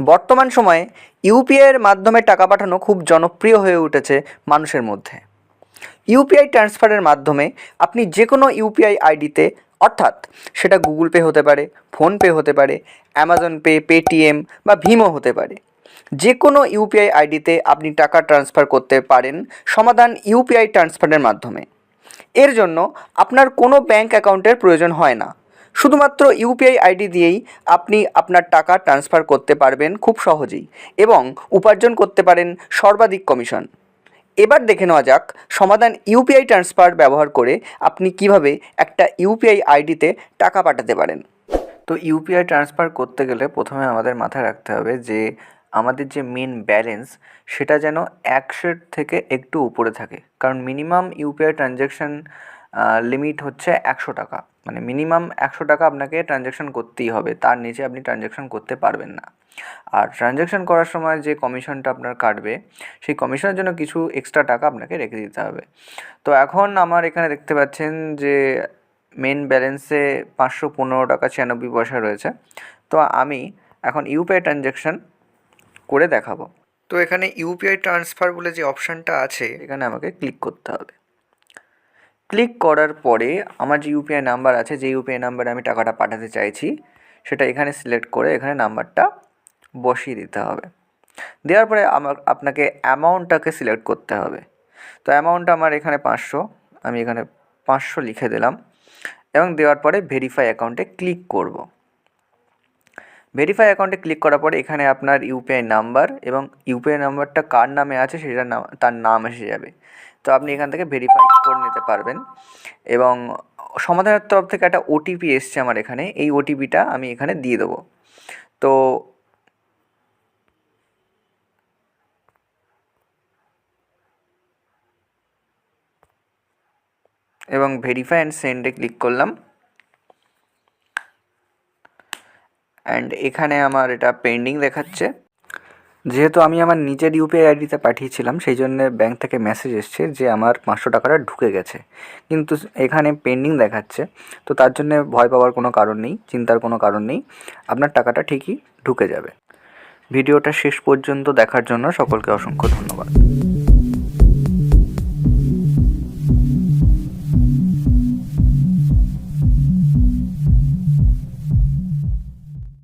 বর্তমান সময়ে ইউপিআইয়ের মাধ্যমে টাকা পাঠানো খুব জনপ্রিয় হয়ে উঠেছে মানুষের মধ্যে। ইউপিআই ট্রান্সফারের মাধ্যমে আপনি যে কোনো ইউপিআই আইডিতে, অর্থাৎ সেটা গুগল পে হতে পারে, ফোনপে হতে পারে, অ্যামাজন পে, পেটিএম বা ভীমও হতে পারে, যে কোনো ইউপিআই আইডিতে আপনি টাকা ট্রান্সফার করতে পারেন সমাধান ইউপিআই ট্রান্সফারের মাধ্যমে। এর জন্য আপনার কোনো ব্যাঙ্ক অ্যাকাউন্টের প্রয়োজন হয় না। শুধুমাত্র ইউপিআই আইডি দিয়েই আপনি আপনার টাকা ট্রান্সফার করতে পারবেন খুব সহজেই এবং উপার্জন করতে পারেন সর্বাধিক কমিশন। এবার দেখে নেওয়া যাক সমাধান ইউপিআই ট্রান্সফার ব্যবহার করে আপনি কিভাবে একটা ইউপিআই আইডিতে টাকা পাঠাতে পারেন। তো ইউপিআই ট্রান্সফার করতে গেলে প্রথমে আমাদের মাথায় রাখতে হবে যে আমাদের যে মেন ব্যালেন্স সেটা যেন 100 থেকে একটু উপরে থাকে, কারণ মিনিমাম ইউপিআই ট্রানজ্যাকশান লিমিট হচ্ছে 100 টাকা। মানে মিনিমাম 100 টাকা আপনাকে ট্রানজ্যাকশান করতেই হবে, তার নিচে আপনি ট্রানজ্যাকশান করতে পারবেন না। আর ট্রানজ্যাকশান করার সময় যে কমিশনটা আপনার কাটবে সেই কমিশনের জন্য কিছু এক্সট্রা টাকা আপনাকে রেখে দিতে হবে। তো এখন আমার এখানে দেখতে পাচ্ছেন যে মেন ব্যালেন্সে 515 টাকা 96 পয়সা রয়েছে। তো আমি এখন ইউপিআই ট্রানজ্যাকশান করে দেখাবো। তো এখানে ইউপিআই ট্রান্সফার বলে যে অপশানটা আছে এখানে আমাকে ক্লিক করতে হবে। ক্লিক করার পরে আমার যে ইউপিআই নাম্বার আছে, যে ইউপিআই নাম্বারে আমি টাকাটা পাঠাতে চাইছি সেটা এখানে সিলেক্ট করে এখানে নাম্বারটা বসিয়ে দিতে হবে। দেওয়ার পরে আপনাকে অ্যামাউন্টটাকে সিলেক্ট করতে হবে। তো অ্যামাউন্টটা আমার এখানে 500, আমি এখানে 500 লিখে দিলাম এবং দেওয়ার পরে ভেরিফাই অ্যাকাউন্টে ক্লিক করব। ভেরিফাই অ্যাকাউন্টে ক্লিক করার পরে এখানে আপনার ইউপিআই নাম্বার এবং ইউপিআই নাম্বারটা কার নামে আছে সেটার নাম, তার নাম এসে যাবে। তো আপনি এখান থেকে ভেরিফাই করে নিতে পারবেন এবং সমাধানের তরফ থেকে একটা ওটিপি এসছে আমার এখানে, এই ওটিপিটা আমি এখানে দিয়ে দেবো। তো এবং ভেরিফাই অ্যান্ড সেন্ডে ক্লিক করলাম অ্যান্ড এখানে আমার এটা পেন্ডিং দেখাচ্ছে। যেহেতু আমি আমার নিজের ইউপিআই আইডিতে পাঠিয়েছিলাম সেই জন্য ব্যাঙ্ক থেকে মেসেজ এসছে যে আমার 500 টাকাটা ঢুকে গেছে, কিন্তু এখানে পেন্ডিং দেখাচ্ছে। তো তার জন্য ভয় পাওয়ার কোনো কারণ নেই, চিন্তার কোনো কারণ নেই, আপনার টাকাটা ঠিকই ঢুকে যাবে। ভিডিওটা শেষ পর্যন্ত দেখার জন্য সকলকে অসংখ্য ধন্যবাদ।